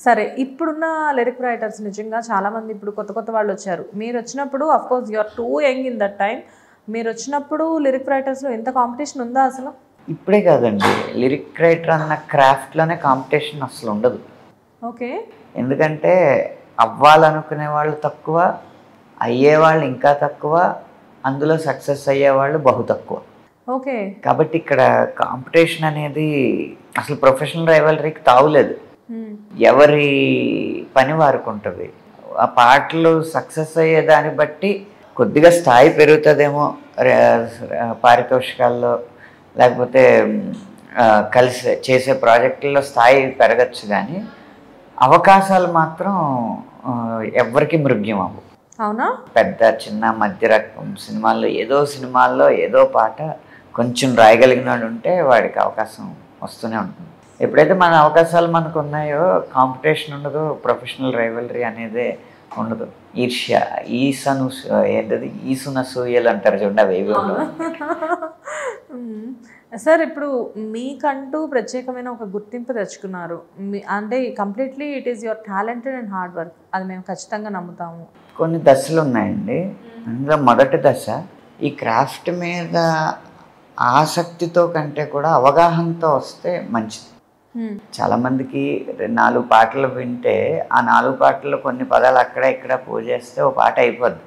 సరే ఇప్పుడున్న lyric writers నిజంగా చాలామంది ఇప్పుడు కొత్త కొత్త వాళ్ళు వచ్చారు. మీరు వచ్చినప్పుడు of course you are too young in that time. మీరు వచ్చినప్పుడు లిరిక్ రైటర్స్లో ఎంత కాంపిటీషన్ ఉందా అసలు? ఇప్పుడే కాదండి, లిరిక్ రైటర్ అన్న క్రాఫ్ట్లోనే కాంపిటీషన్ అసలు ఉండదు. ఓకే. ఎందుకంటే అవ్వాలనుకునే వాళ్ళు తక్కువ, అయ్యేవాళ్ళు ఇంకా తక్కువ, అందులో సక్సెస్ అయ్యేవాళ్ళు బహు తక్కువ. ఓకే. కాబట్టి ఇక్కడ కాంపిటీషన్ అనేది అసలు ప్రొఫెషనల్ రైవలరీకి తావులేదు. ఎవరి పని వారికి ఉంటుంది. ఆ పాటలు సక్సెస్ అయ్యే దాన్ని బట్టి కొద్దిగా స్థాయి పెరుగుతుందేమో పారితోషికాల్లో, లేకపోతే కలిసి చేసే ప్రాజెక్టుల్లో స్థాయి పెరగచ్చు, కానీ అవకాశాలు మాత్రం ఎవరికి మృగ్యం అవ్వవు. అవునా? పెద్ద చిన్న మధ్య రకం సినిమాల్లో ఏదో పాట కొంచెం రాయగలిగినాడు ఉంటే వాడికి అవకాశం వస్తూనే ఉంటుంది. ఎప్పుడైతే మన అవకాశాలు మనకు ఉన్నాయో కాంపిటీషన్ ఉండదు, ప్రొఫెషనల్ రైవలరీ అనేదే ఉండదు. ఈర్ష్య, ఈసునసూయలు అంటారు చూడండి, అవి ఏవి ఉండవు. సార్ ఇప్పుడు మీకంటూ ప్రత్యేకమైన ఒక గుర్తింపు తెచ్చుకున్నారు. అంటే completely it is your talented and hard work, అది మేము ఖచ్చితంగా నమ్ముతాము. కొన్ని దశలు ఉన్నాయండి. అందులో మొదటి దశ ఈ క్రాఫ్ట్ మీద ఆసక్తితో కంటే కూడా అవగాహనతో వస్తే మంచిది. చాలామందికి 4 పాటలు వింటే ఆ 4 పాటల్లో కొన్ని పదాలు అక్కడ ఇక్కడ పూజ చేస్తే ఓ పాట అయిపోద్ది.